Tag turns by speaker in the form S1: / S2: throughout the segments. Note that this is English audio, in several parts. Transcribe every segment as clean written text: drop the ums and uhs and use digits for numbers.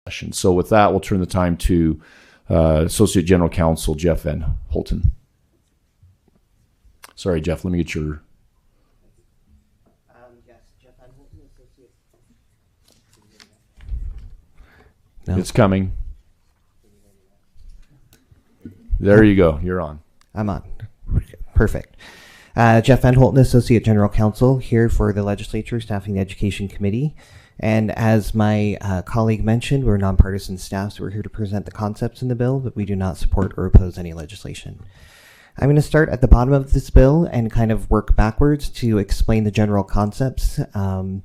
S1: session. So with that, we'll turn the time to Associate General Counsel Jeff Van Holten. Sorry, Jeff, let me get your...
S2: Yes, Jeff Van Holten, Associate.
S1: No. It's coming. There you go. You're on.
S2: I'm on. Perfect. Jeff Van Holten, Associate General Counsel, here for the Legislature, Staffing the Education Committee. And as my colleague mentioned, we're nonpartisan staff, so we're here to present the concepts in the bill, but we do not support or oppose any legislation. I'm going to start at the bottom of this bill and kind of work backwards to explain the general concepts and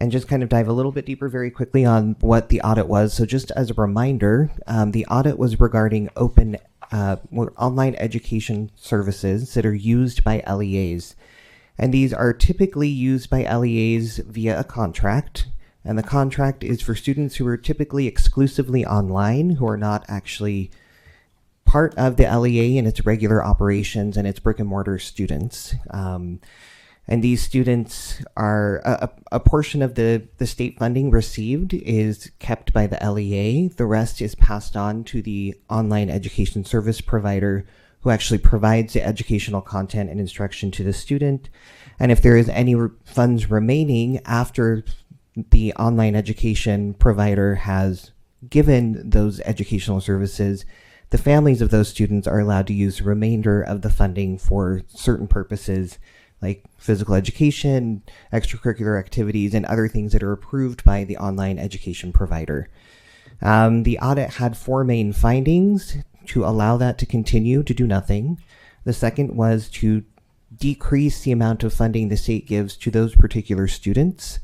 S2: just kind of dive a little bit deeper very quickly on what the audit was. So just as a reminder, the audit was regarding online education services that are used by LEAs. And these are typically used by LEAs via a contract. And the contract is for students who are typically exclusively online, who are not actually part of the LEA and its regular operations and its brick and mortar students. And these students are, a portion of the state funding received is kept by the LEA. The rest is passed on to the online education service provider who actually provides the educational content and instruction to the student. And if there is any funds remaining after the online education provider has given those educational services, the families of those students are allowed to use the remainder of the funding for certain purposes like physical education, extracurricular activities, and other things that are approved by the online education provider. The audit had 4 main findings to allow that to continue to do nothing. The second was to decrease the amount of funding the state gives to those particular students,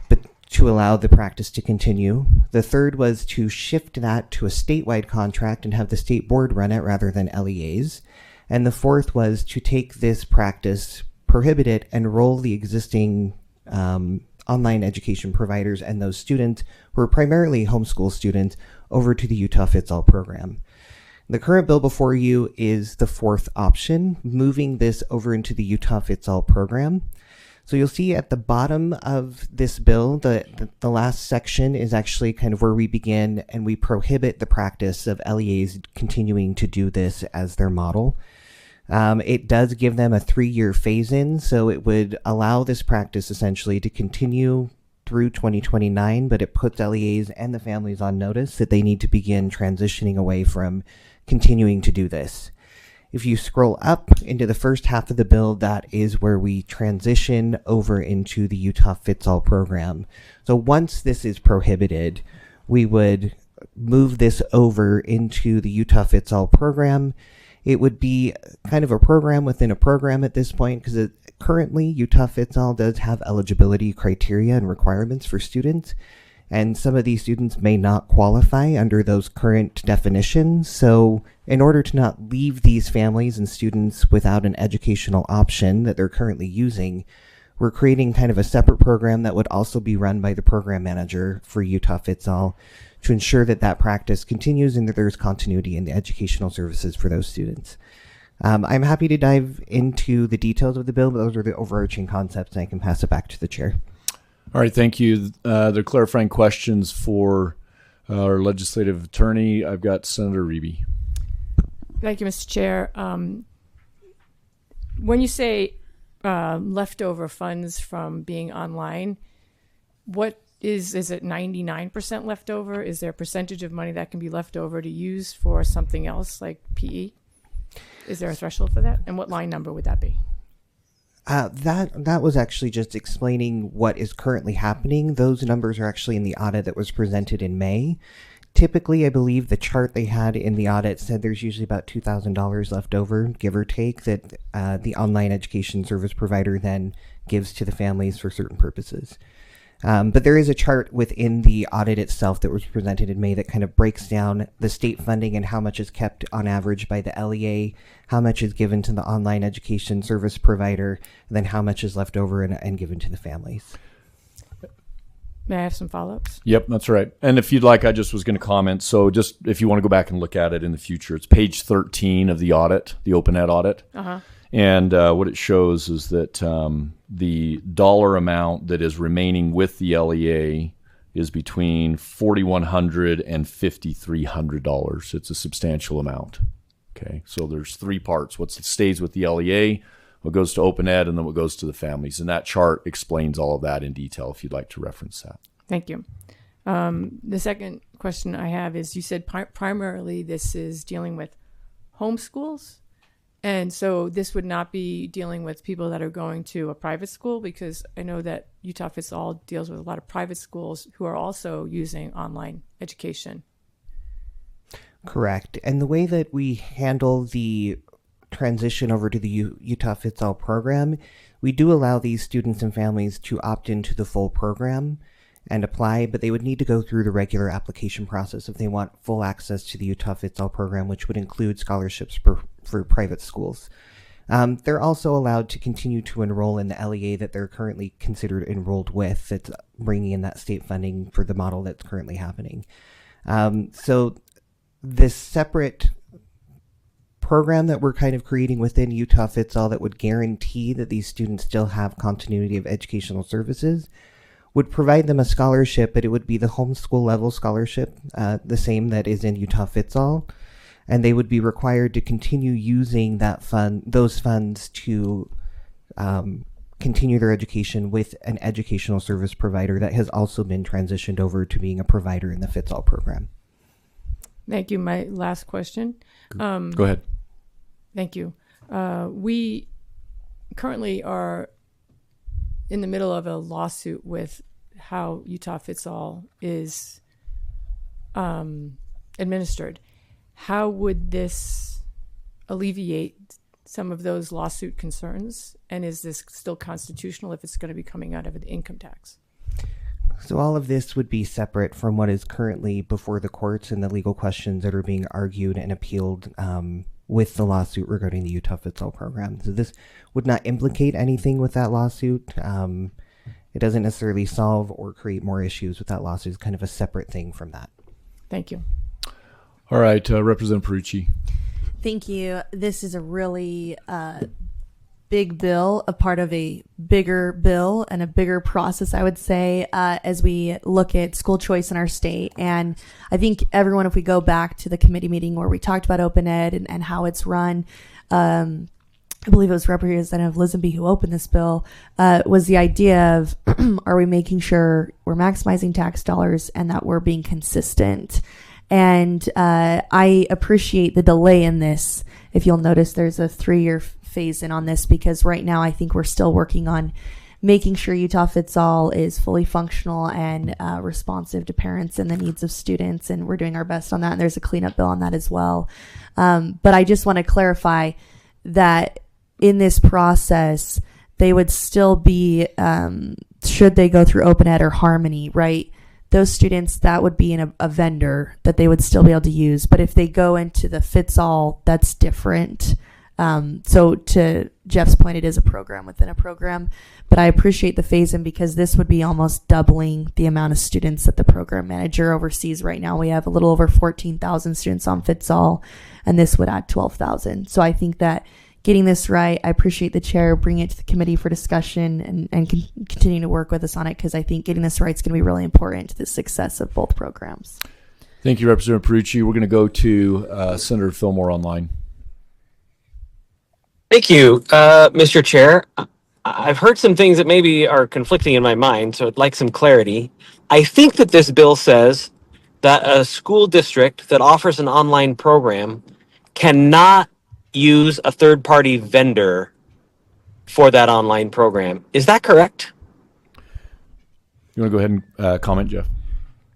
S2: but to allow the practice to continue. The third was to shift that to a statewide contract and have the state board run it rather than LEAs. And the fourth was to take this practice, prohibit it, and roll the existing online education providers and those students who are primarily homeschool students over to the Utah Fits All program. The current bill before you is the fourth option, moving this over into the Utah Fits All program. So you'll see at the bottom of this bill, the last section is actually kind of where we begin, and we prohibit the practice of LEAs continuing to do this as their model. It does give them a 3-year phase-in, so it would allow this practice essentially to continue through 2029, but it puts LEAs and the families on notice that they need to begin transitioning away from continuing to do this. If you scroll up into the first half of the bill, that is where we transition over into the Utah Fits All program. So once this is prohibited, we would move this over into the Utah Fits All program. It would be kind of a program within a program at this point, because currently Utah Fits All does have eligibility criteria and requirements for students, and some of these students may not qualify under those current definitions. So in order to not leave these families and students without an educational option that they're currently using, we're creating kind of a separate program that would also be run by the program manager for Utah Fits All to ensure that that practice continues and that there's continuity in the educational services for those students. I'm happy to dive into the details of the bill, but those are the overarching concepts, and I can pass it back to the chair.
S1: All right, thank you. The clarifying questions for our legislative attorney. I've got Senator Reeby.
S3: Thank you, Mr. Chair. When you say leftover funds from being online, what is it 99% left over? Is there a percentage of money that can be left over to use for something else like PE? Is there a threshold for that? And what line number would that be?
S2: That was actually just explaining what is currently happening. Those numbers are actually in the audit that was presented in May. Typically, I believe the chart they had in the audit said there's usually about $2,000 left over, give or take, that the online education service provider then gives to the families for certain purposes. But there is a chart within the audit itself that was presented in May that kind of breaks down the state funding and how much is kept on average by the LEA, how much is given to the online education service provider, and then how much is left over and given to the families.
S3: May I have some follow-ups?
S1: Yep, that's right. And if you'd like, I just was going to comment. So just if you want to go back and look at it in the future, it's page 13 of the audit, the OpenED audit.
S3: Uh-huh.
S1: And what it shows is that the dollar amount that is remaining with the LEA is between $4,100 and $5,300. It's a substantial amount. Okay, so there's three parts: what stays with the LEA, what goes to OpenED, and then what goes to the families. And that chart explains all of that in detail if you'd like to reference that.
S3: Thank you. The second question I have is, you said primarily this is dealing with homeschools. And so this would not be dealing with people that are going to a private school, because I know that Utah Fits All deals with a lot of private schools who are also using online education.
S2: Correct. And the way that we handle the transition over to the Utah Fits All program, we do allow these students and families to opt into the full program and apply, but they would need to go through the regular application process if they want full access to the Utah Fits All program, which would include scholarships for private schools. They're also allowed to continue to enroll in the LEA that they're currently considered enrolled with, that's bringing in that state funding for the model that's currently happening. So this separate program that we're kind of creating within Utah Fits All that would guarantee that these students still have continuity of educational services would provide them a scholarship, but it would be the homeschool level scholarship, the same that is in Utah Fits All, and they would be required to continue using those funds to continue their education with an educational service provider that has also been transitioned over to being a provider in the Fits All program.
S3: Thank you. My last question.
S1: Go ahead.
S3: Thank you. We currently are in the middle of a lawsuit with how Utah Fits All is administered. How would this alleviate some of those lawsuit concerns? And is this still constitutional if it's going to be coming out of the income tax?
S2: So all of this would be separate from what is currently before the courts and the legal questions that are being argued and appealed with the lawsuit regarding the Utah Fits All program. So this would not implicate anything with that lawsuit. It doesn't necessarily solve or create more issues with that lawsuit. It's kind of a separate thing from that.
S3: Thank you.
S1: All right, Representative Perucci.
S4: Thank you. This is a really big bill, a part of a bigger bill and a bigger process, I would say, as we look at school choice in our state. And I think everyone, if we go back to the committee meeting where we talked about OpenED and how it's run, I believe it was Representative Lisenby who opened this bill, was the idea of, are we making sure we're maximizing tax dollars and that we're being consistent? And I appreciate the delay in this. If you'll notice, there's a 3-year phase in on this, because right now I think we're still working on making sure Utah Fits All is fully functional and responsive to parents and the needs of students, and we're doing our best on that, and there's a cleanup bill on that as well. But I just want to clarify that in this process, they would still be, should they go through OpenED or Harmony, right? Those students, that would be in a vendor that they would still be able to use. But if they go into the Fits All, that's different. So to Jeff's point, it is a program within a program, but I appreciate the phase-in because this would be almost doubling the amount of students that the program manager oversees. Right now we have a little over 14,000 students on Fits All, and this would add 12,000. So I think that getting this right, I appreciate the chair bringing it to the committee for discussion and continuing to work with us on it, because I think getting this right is going to be really important to the success of both programs.
S1: Thank you, Representative Perucci. We're going to go to Senator Fillmore online.
S5: Thank you, Mr. Chair. I've heard some things that maybe are conflicting in my mind, so I'd like some clarity. I think that this bill says that a school district that offers an online program cannot use a third-party vendor for that online program. Is that correct?
S1: You want to go ahead and comment, Jeff?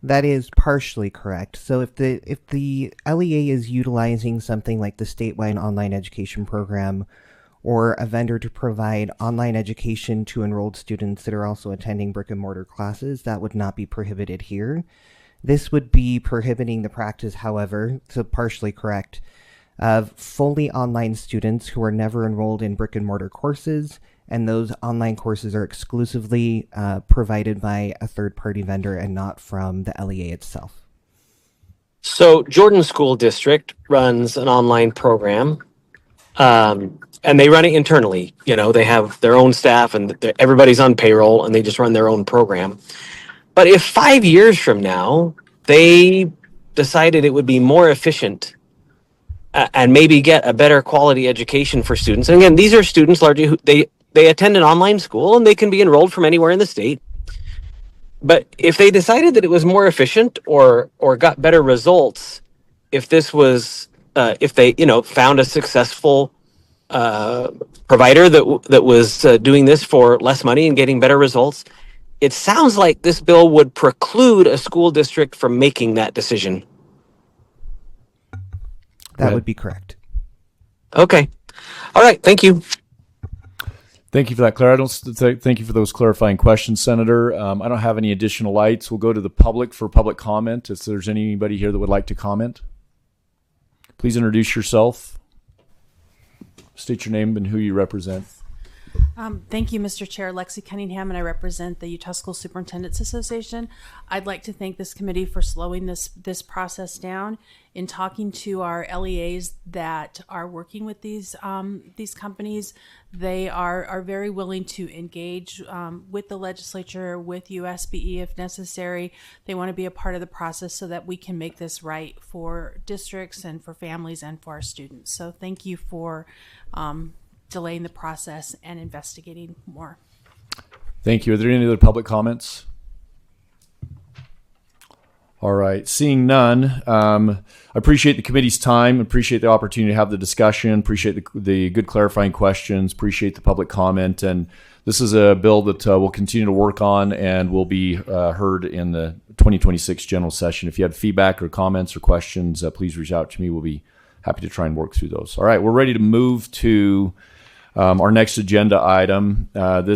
S2: That is partially correct. So if the LEA is utilizing something like the statewide online education program, or a vendor to provide online education to enrolled students that are also attending brick and mortar classes, that would not be prohibited here. This would be prohibiting the practice, however, so partially correct, of fully online students who are never enrolled in brick and mortar courses, and those online courses are exclusively provided by a third-party vendor and not from the LEA itself.
S5: So Jordan School District runs an online program, and they run it internally. You know, they have their own staff, and everybody's on payroll, and they just run their own program. But if 5 years from now they decided it would be more efficient and maybe get a better quality education for students, and again, these are students largely who they attend an online school and they can be enrolled from anywhere in the state. But if they decided that it was more efficient or got better results, if this was if they found a successful provider that was doing this for less money and getting better results, it sounds like this bill would preclude a school district from making that decision.
S2: That would be correct.
S5: Okay. All right. Thank you.
S1: Thank you for that, Claire. Thank you for those clarifying questions, Senator. I don't have any additional lights. We'll go to the public for public comment. If there's anybody here that would like to comment, please introduce yourself. State your name and who you represent.
S6: Thank you, Mr. Chair. Lexi Cunningham, and I represent the Utah School Superintendents Association. I'd like to thank this committee for slowing this process down. In talking to our LEAs that are working with these companies, they are very willing to engage with the legislature, with USBE if necessary. They want to be a part of the process so that we can make this right for districts and for families and for our students. So thank you for delaying the process and investigating more.
S1: Thank you. Are there any other public comments? All right. Seeing none, I appreciate the committee's time, appreciate the opportunity to have the discussion, appreciate the good clarifying questions, appreciate the public comment. And this is a bill that we'll continue to work on and will be heard in the 2026 general session. If you have feedback or comments or questions, please reach out to me. We'll be happy to try and work through those. All right. We're ready to move to our next agenda item. This